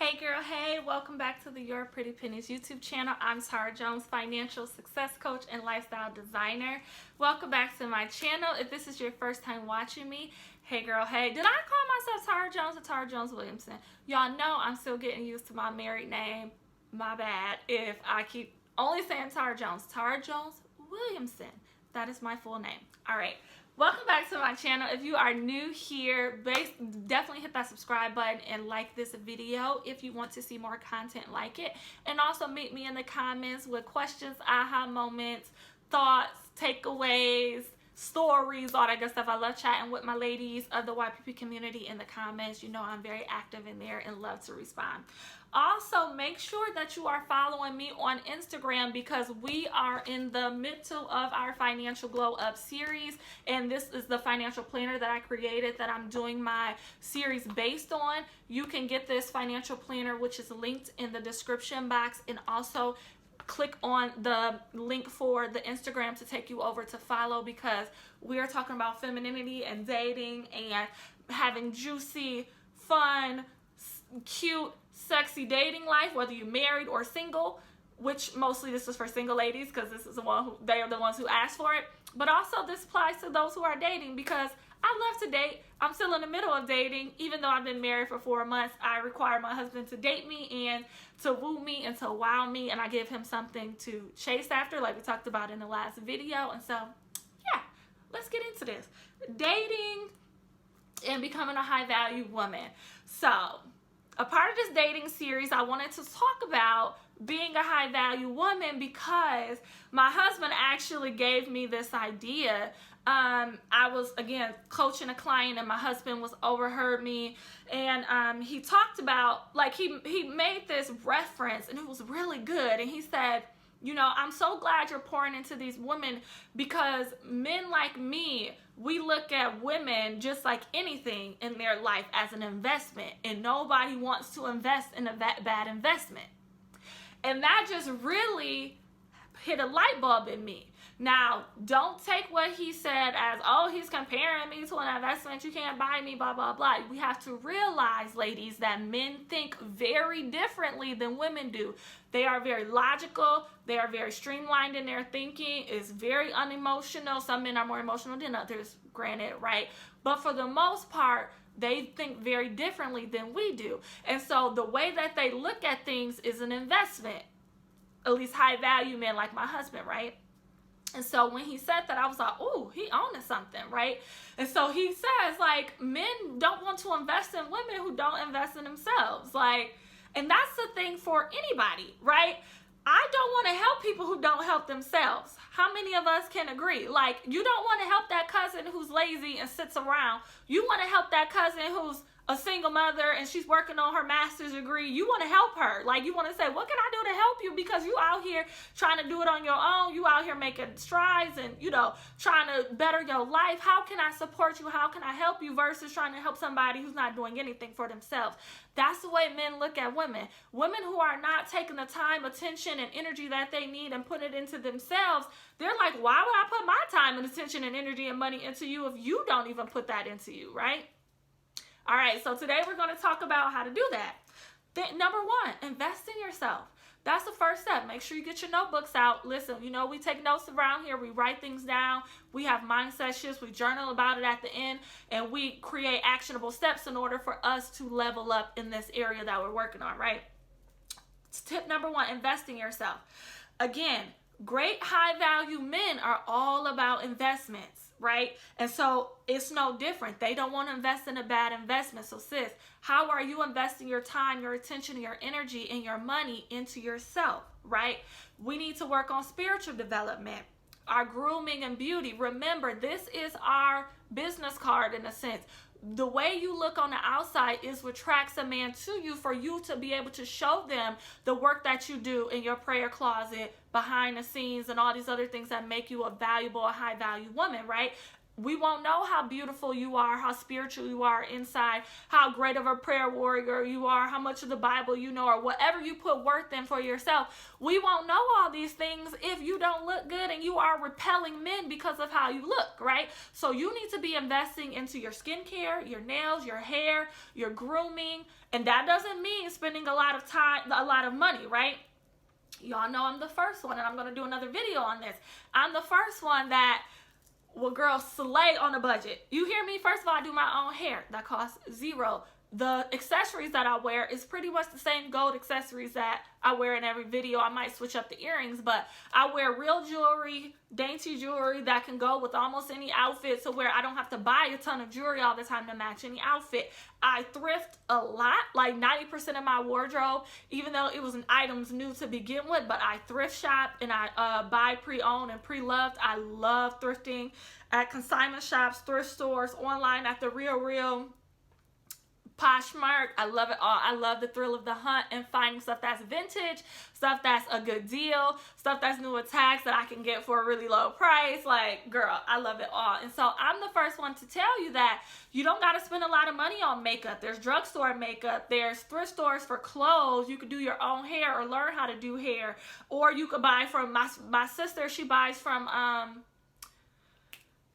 Hey girl, hey, welcome back to the Your Pretty Pennies YouTube channel. I'm Tara Jones, financial success coach and lifestyle designer. Welcome back to my channel. If this is your first time watching me, hey girl, hey. Did I call myself Tara Jones or Tara Jones-Williamson? Y'all know I'm still getting used to my married name. My bad if I keep only saying Tara Jones. Tara Jones-Williamson. That is my full name. All right. Welcome back to my channel. If you are new here, definitely hit that subscribe button and like this video if you want to see more content like it. And also meet me in the comments with questions, aha moments, thoughts, takeaways, stories, all that good stuff. I love chatting with my ladies of the YPP community in the comments. You know I'm very active in there and love to respond. Also, make sure that you are following me on Instagram because we are in the middle of our Financial Glow Up series, and this is the financial planner that I created that I'm doing my series based on. You can get this financial planner, which is linked in the description box, and also click on the link for the Instagram to take you over to follow, because we are talking about femininity and dating and having juicy, fun, cute, sexy dating life, whether you're married or single, which mostly this is for single ladies because this is the one who they are the ones who asked for it. But also this applies to those who are dating, because I love to date. I'm still in the middle of dating. Even though I've been married for 4 months, I require my husband to date me and to woo me and to wow me, and I give him something to chase after, like we talked about in the last video. And so yeah, let's get into this. Dating and becoming a high value woman. So a part of this dating series, I wanted to talk about being a high value woman because my husband actually gave me this idea. I was, again, coaching a client and my husband was overheard me, and he talked about, like, he made this reference and it was really good. And he said, you know, I'm so glad you're pouring into these women, because men like me, we look at women just like anything in their life as an investment, and nobody wants to invest in a bad investment. And that just really hit a light bulb in me. Now, don't take what he said as, oh, he's comparing me to an investment, you can't buy me, blah, blah, blah. We have to realize, ladies, that men think very differently than women do. They are very logical. They are very streamlined in their thinking. It's very unemotional. Some men are more emotional than others, granted, right? But for the most part, they think very differently than we do. And so the way that they look at things is an investment. At least high value men like my husband, right? And so when he said that, I was like, oh, he owning something, right? And so he says, like, men don't want to invest in women who don't invest in themselves. Like, and that's the thing for anybody, right? I don't want to help people who don't help themselves. How many of us can agree? Like, you don't want to help that cousin who's lazy and sits around. You want to help that cousin who's a single mother and she's working on her master's degree. You want to help her. Like, you want to say, what can I do to help you? Because you out here trying to do it on your own. You out here making strides and, you know, trying to better your life. How can I support you? How can I help you? Versus trying to help somebody who's not doing anything for themselves. That's the way men look at women. Women who are not taking the time, attention, and energy that they need and put it into themselves, they're like, why would I put my time and attention and energy and money into you if you don't even put that into you, right? All right, so today we're going to talk about how to do that. Number one, invest in yourself. That's the first step. Make sure you get your notebooks out. Listen, you know, we take notes around here. We write things down. We have mindset shifts. We journal about it at the end, and we create actionable steps in order for us to level up in this area that we're working on, right? Tip number one, invest in yourself. Again, great high value men are all about investments, right? And so it's no different. They don't want to invest in a bad investment. So sis, how are you investing your time, your attention, your energy, and your money into yourself, right? We need to work on spiritual development, our grooming and beauty. Remember, this is our business card in a sense. The way you look on the outside is what attracts a man to you, for you to be able to show them the work that you do in your prayer closet, behind the scenes, and all these other things that make you a valuable, a high value woman, right? We won't know how beautiful you are, how spiritual you are inside, how great of a prayer warrior you are, how much of the Bible you know, or whatever you put worth in for yourself. We won't know all these things if you don't look good and you are repelling men because of how you look, right? So you need to be investing into your skincare, your nails, your hair, your grooming. And that doesn't mean spending a lot of time, a lot of money, right? Y'all know I'm the first one, and I'm going to do another video on this. I'm the first one that will, girl, slay on a budget. You hear me? First of all, I do my own hair. That costs $0. The accessories that I wear is pretty much the same gold accessories that I wear in every video. I might switch up the earrings, but I wear real jewelry, dainty jewelry that can go with almost any outfit, so where I don't have to buy a ton of jewelry all the time to match any outfit. I thrift a lot, like 90% of my wardrobe, even though it was an items new to begin with, but I thrift shop and I buy pre-owned and pre-loved. I love thrifting at consignment shops, thrift stores, online at the Real Poshmark. I love it all. I love the thrill of the hunt and finding stuff that's vintage, stuff that's a good deal, stuff that's new with tags that I can get for a really low price. Like, girl, I love it all. And so I'm the first one to tell you that you don't got to spend a lot of money on makeup. There's drugstore makeup. There's thrift stores for clothes. You could do your own hair or learn how to do hair. Or you could buy from my sister. She buys from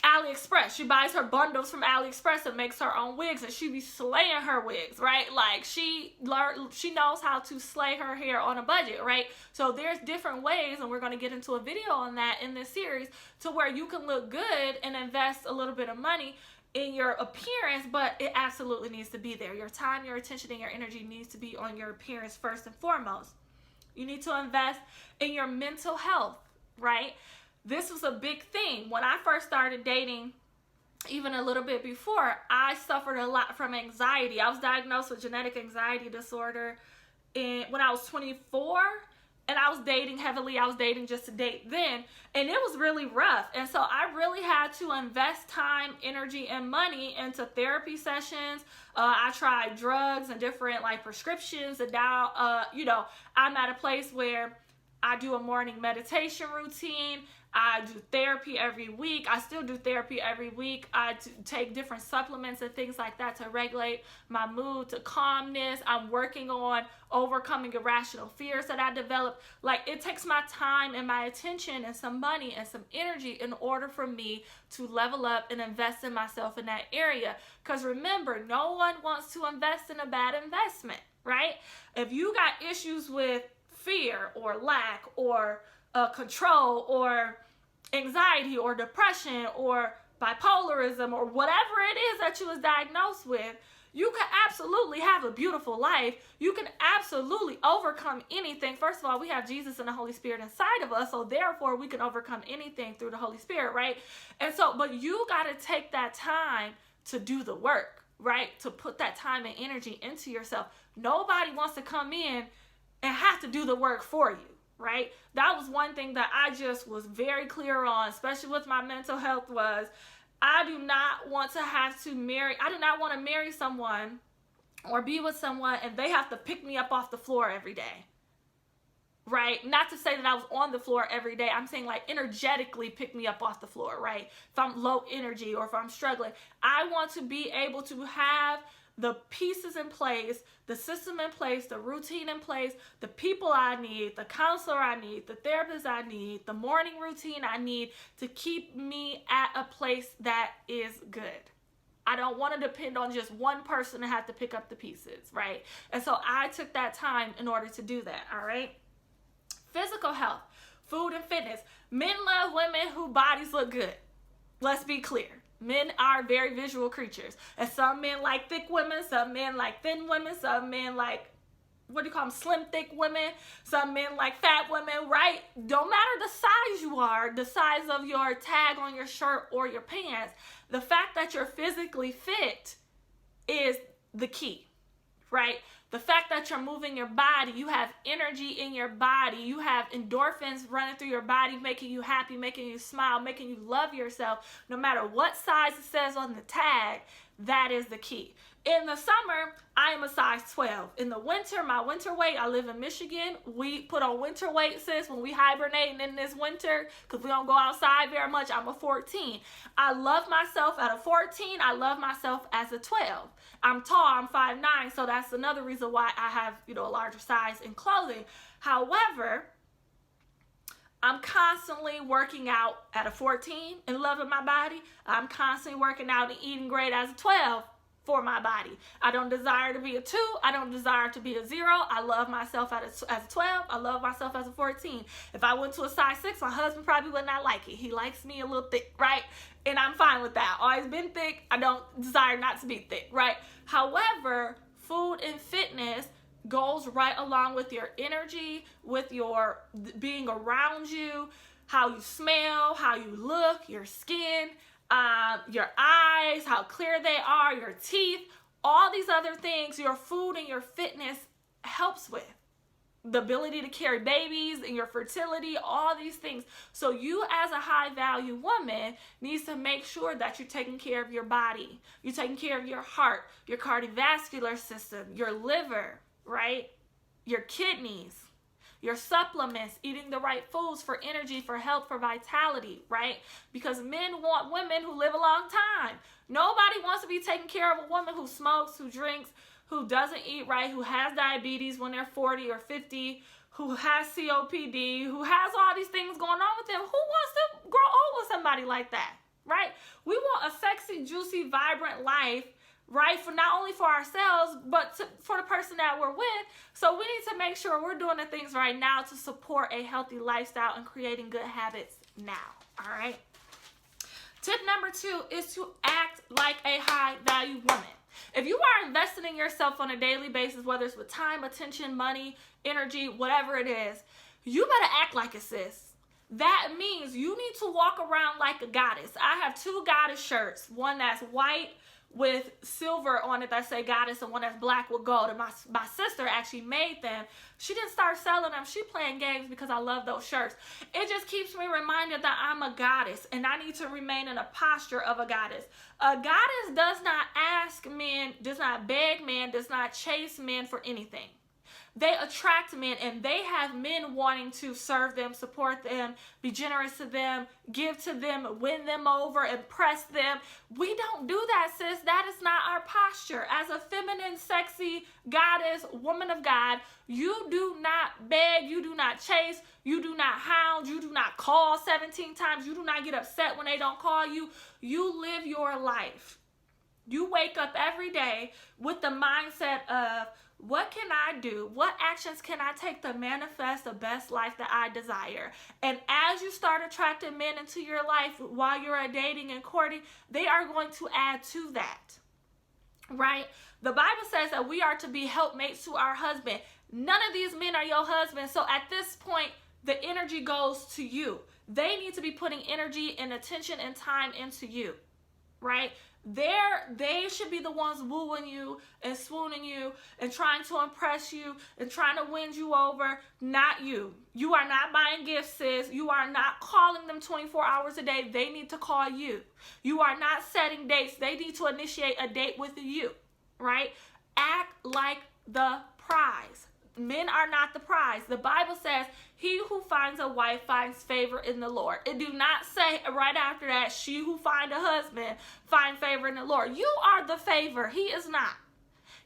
AliExpress. She buys her bundles from AliExpress and makes her own wigs, and she be slaying her wigs, right? Like, she knows how to slay her hair on a budget, right? So there's different ways, and we're going to get into a video on that in this series, to where you can look good and invest a little bit of money in your appearance, but it absolutely needs to be there. Your time, your attention, and your energy needs to be on your appearance first and foremost. You need to invest in your mental health, right? This was a big thing. When I first started dating, even a little bit before, I suffered a lot from anxiety. I was diagnosed with genetic anxiety disorder when I was 24, and I was dating heavily. I was dating just to date then, and it was really rough. And so I really had to invest time, energy, and money into therapy sessions. I tried drugs and different like prescriptions, and now, I'm at a place where I do a morning meditation routine. I do therapy every week. I still do therapy every week. I take different supplements and things like that to regulate my mood, to calmness. I'm working on overcoming irrational fears that I developed. Like, it takes my time and my attention and some money and some energy in order for me to level up and invest in myself in that area. Because remember, no one wants to invest in a bad investment, right? If you got issues with fear or lack or control or anxiety or depression or bipolarism or whatever it is that you was diagnosed with, you can absolutely have a beautiful life. You can absolutely overcome anything. First of all, we have Jesus and the Holy Spirit inside of us, so therefore we can overcome anything through the Holy Spirit, right? And so, but you got to take that time to do the work, right? To put that time and energy into yourself. Nobody wants to come in and have to do the work for you, right? That was one thing that I just was very clear on, especially with my mental health, was I do not want to have to marry. I do not want to marry someone or be with someone and they have to pick me up off the floor every day, right? Not to say that I was on the floor every day. I'm saying like energetically pick me up off the floor, right? If I'm low energy or if I'm struggling, I want to be able to have the pieces in place, the system in place, the routine in place, the people I need, the counselor I need, the therapist I need, the morning routine I need to keep me at a place that is good. I don't want to depend on just one person to have to pick up the pieces, right? And so I took that time in order to do that, all right? Physical health, food and fitness. Men love women whose bodies look good. Let's be clear. Men are very visual creatures. And some men like thick women, some men like thin women, some men like, slim, thick women, some men like fat women, right? Don't matter the size you are, the size of your tag on your shirt or your pants, the fact that you're physically fit is the key, right? The fact that you're moving your body, you have energy in your body, you have endorphins running through your body, making you happy, making you smile, making you love yourself, no matter what size it says on the tag, that is the key. In the summer, I am a size 12. In the winter, my winter weight, I live in Michigan. We put on winter weight, sis, when we hibernating in this winter, because we don't go outside very much. I'm a 14. I love myself at a 14. I love myself as a 12. I'm tall. I'm 5'9", so that's another reason why I have, a larger size in clothing. However, I'm constantly working out at a 14 and loving my body. I'm constantly working out and eating great as a 12 for my body. I don't desire to be a 2. I don't desire to be a 0. I love myself as a 12. I love myself as a 14. If I went to a size 6, my husband probably would not like it. He likes me a little thick, right? And I'm fine with that. Always been thick. I don't desire not to be thick, right? However, food and fitness goes right along with your energy, with your being around you, how you smell, how you look, your skin, your eyes, how clear they are, your teeth, all these other things your food and your fitness helps with. The ability to carry babies and your fertility, all these things. So you as a high value woman needs to make sure that you're taking care of your body. You're taking care of your heart, your cardiovascular system, your liver, right? Your kidneys, your supplements, eating the right foods for energy, for health, for vitality, right? Because men want women who live a long time. Nobody wants to be taking care of a woman who smokes, who drinks, who doesn't eat right, who has diabetes when they're 40 or 50, who has COPD, who has all these things going on with them. Who wants to grow old with somebody like that, right? We want a sexy, juicy, vibrant life, right? For not only for ourselves, but for the person that we're with. So we need to make sure we're doing the things right now to support a healthy lifestyle and creating good habits now, all right? Tip number 2 is to act like a high value woman. If you are investing in yourself on a daily basis, whether it's with time, attention, money, energy, whatever it is, you better act like it, sis. That means you need to walk around like a goddess. I have 2 goddess shirts, one that's white with silver on it that say goddess, and one that's black with gold. And my sister actually made them. She didn't start selling them. She playing games because I love those shirts. It just keeps me reminded that I'm a goddess and I need to remain in a posture of a goddess. A goddess does not ask men, does not beg men, does not chase men for anything. They attract men, and they have men wanting to serve them, support them, be generous to them, give to them, win them over, impress them. We don't do that, sis. That is not our posture. As a feminine, sexy goddess, woman of God, you do not beg, you do not chase, you do not hound, you do not call 17 times, you do not get upset when they don't call you. You live your life. You wake up every day with the mindset of, what can I do? What actions can I take to manifest the best life that I desire? And as you start attracting men into your life while you're dating and courting, they are going to add to that, right? The Bible says that we are to be helpmates to our husband. None of these men are your husband. So at this point, the energy goes to you. They need to be putting energy and attention and time into you, right? They should be the ones wooing you and swooning you and trying to impress you and trying to win you over, not you. You are not buying gifts, sis. You are not calling them 24 hours a day. They need to call you. You are not setting dates. They need to initiate a date with you, right? Act like the prize. Men are not the prize. The Bible says, he who finds a wife finds favor in the Lord. It do not say right after that, she who find a husband find favor in the Lord. You are the favor. He is not.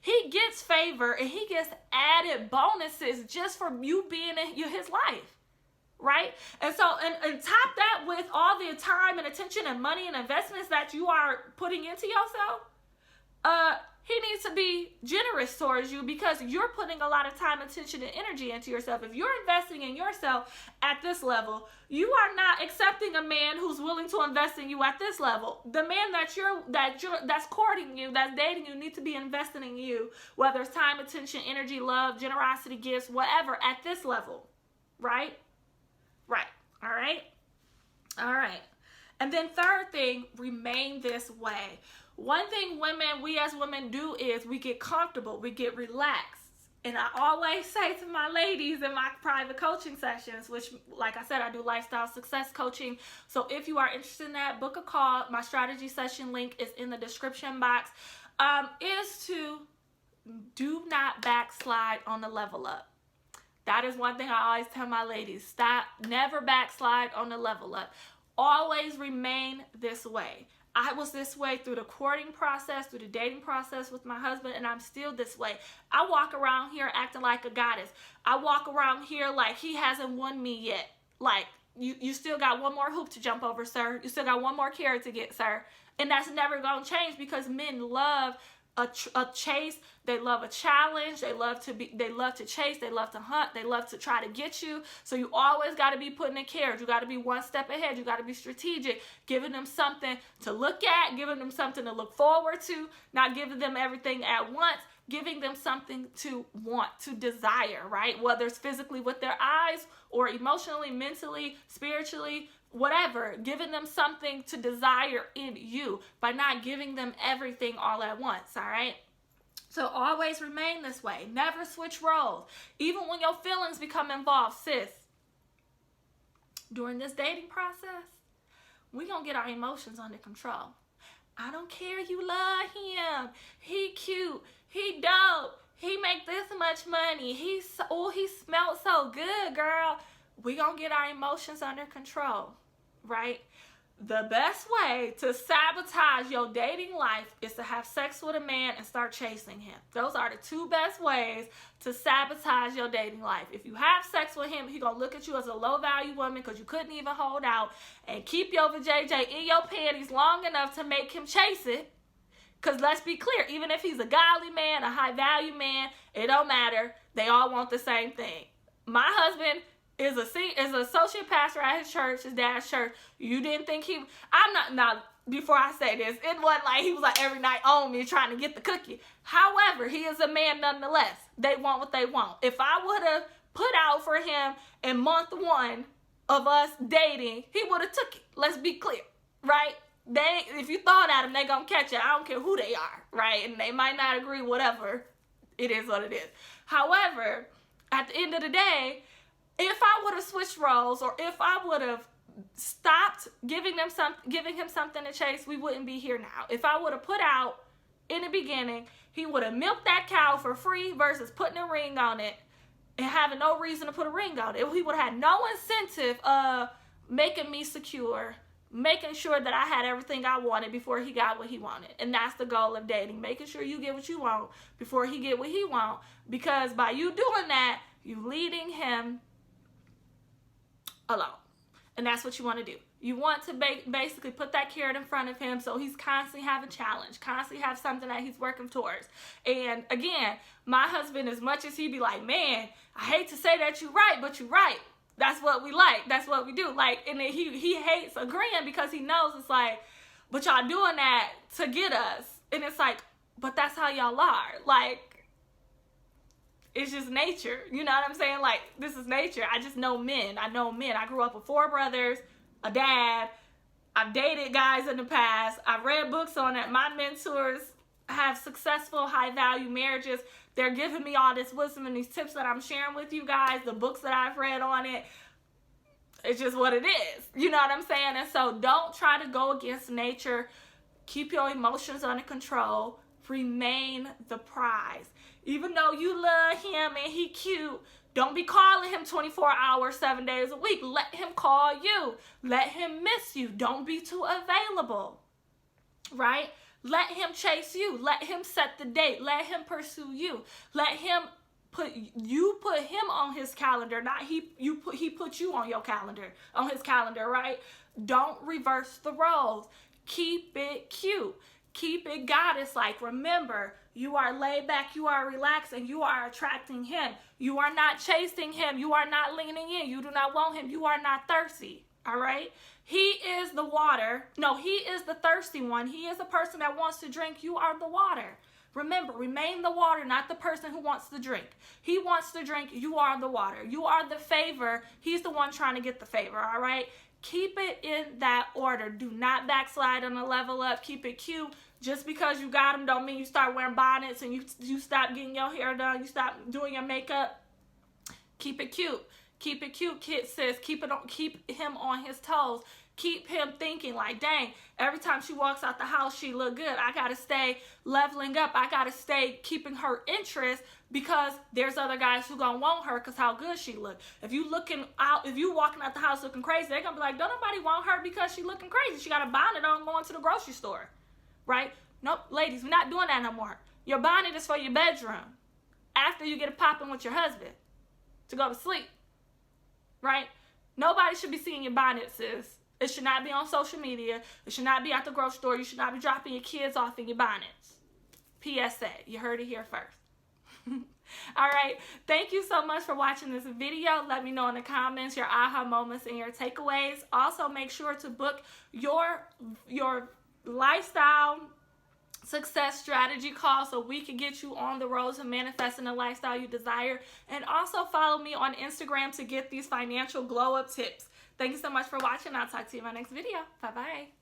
He gets favor and he gets added bonuses just for you being in his life, right? And so, and top that with all the time and attention and money and investments that you are putting into yourself, he needs to be generous towards you because you're putting a lot of time, attention, and energy into yourself. If you're investing in yourself at this level, you are not accepting a man who's willing to invest in you at this level. The man that's courting you, that's dating you, need to be investing in you, whether it's time, attention, energy, love, generosity, gifts, whatever, at this level, right? Right. All right. All right. And then third thing, remain this way. One thing we as women do is we get comfortable, we get relaxed. And I always say to my ladies in my private coaching sessions, which, like I said, I do lifestyle success coaching. So if you are interested in that, book a call. My strategy session link is in the description box. is to do not backslide on the level up. That is one thing I always tell my ladies. Stop, never backslide on the level up. Always remain this way. I was this way through the courting process, through the dating process with my husband, and I'm still this way. I walk around here acting like a goddess. I walk around here like he hasn't won me yet. Like, you still got one more hoop to jump over, sir. You still got one more carrot to get, sir. And that's never going to change because men love a chase. They love a challenge. They love to chase. They love to hunt. They love to try to get you. So you always got to be putting in carriage. You got to be one step ahead. You got to be strategic, giving them something to look at, giving them something to look forward to, not giving them everything at once, giving them something to want, to desire, right? Whether it's physically with their eyes or emotionally, mentally, spiritually, whatever, giving them something to desire in you by not giving them everything all at once, all right? So always remain this way. Never switch roles. Even when your feelings become involved, sis, during this dating process, we're going to get our emotions under control. I don't care you love him. He cute. He dope. He make this much money. He smelled so good, girl. We're going to get our emotions under control. Right? The best way to sabotage your dating life is to have sex with a man and start chasing him. Those are the two best ways to sabotage your dating life. If you have sex with him, he's going to look at you as a low-value woman because you couldn't even hold out and keep your vajayjay in your panties long enough to make him chase it. Because let's be clear, even if he's a godly man, a high-value man, it don't matter. They all want the same thing. My husband is an associate pastor at his church, his dad's church. You didn't think before I say this, it wasn't like he was like every night on me trying to get the cookie. However, he is a man nonetheless. They want what they want. If I would have put out for him in month 1 of us dating, he would have took it. Let's be clear, right? If you thought at them, they gonna catch it. I don't care who they are, right? And they might not agree, whatever. It is what it is. However, at the end of the day, if I would have switched roles or if I would have stopped giving him something to chase, we wouldn't be here now. If I would have put out in the beginning, he would have milked that cow for free versus putting a ring on it and having no reason to put a ring on it. He would have had no incentive of making me secure, making sure that I had everything I wanted before he got what he wanted. And that's the goal of dating, making sure you get what you want before he get what he want. Because by you doing that, you leading him alone. And that's what you want to do. You want to basically put that carrot in front of him so he's constantly have a challenge, constantly have something that he's working towards. And again, my husband, as much as he be like, man, I hate to say that you're right, but you're right. That's what we like. That's what we do. Like, and then he hates agreeing because he knows it's like, but y'all doing that to get us. And it's like, but that's how y'all are. Like, it's just nature. You know what I'm saying? Like, this is nature. I just know men. I know men. I grew up with 4 brothers, a dad. I've dated guys in the past. I've read books on it. My mentors have successful, high-value marriages. They're giving me all this wisdom and these tips that I'm sharing with you guys, the books that I've read on it. It's just what it is. You know what I'm saying? And so don't try to go against nature. Keep your emotions under control. Remain the prize. Even though you love him and he cute, don't be calling him 24 hours, 7 days a week. Let him call you. Let him miss you. Don't be too available, right? Let him chase you. Let him set the date. Let him pursue you. Let him put him on his calendar, not he put you on your calendar, on his calendar, right? Don't reverse the roles. Keep it cute. Keep it goddess-like. Remember, you are laid back, you are relaxed, and you are attracting him. You are not chasing him. You are not leaning in. You do not want him. You are not thirsty, all right? He is the water. No, he is the thirsty one. He is the person that wants to drink. You are the water. Remember, remain the water, not the person who wants to drink. He wants to drink. You are the water. You are the favor. He's the one trying to get the favor, all right? Keep it in that order. Do not backslide on the level up. Keep it cute. Just because you got him don't mean you start wearing bonnets and you stop getting your hair done. You stop doing your makeup. Keep it cute. Keep it cute, kid sis. Keep him on his toes. Keep him thinking like, dang, every time she walks out the house, she look good. I got to stay leveling up. I got to stay keeping her interest because there's other guys who going to want her because how good she look. If you walking out the house looking crazy, they're going to be like, don't nobody want her because she looking crazy. She got a bonnet on going to the grocery store, right? Nope, ladies, we're not doing that no more. Your bonnet is for your bedroom after you get it popping with your husband to go to sleep, right? Nobody should be seeing your bonnet, sis. It should not be on social media. It should not be at the grocery store. You should not be dropping your kids off in your bonnets. PSA. You heard it here first. All right. Thank you so much for watching this video. Let me know in the comments your aha moments and your takeaways. Also, make sure to book your lifestyle success strategy call so we can get you on the road to manifesting the lifestyle you desire. And also follow me on Instagram to get these financial glow up tips. Thank you so much for watching. I'll talk to you in my next video. Bye-bye.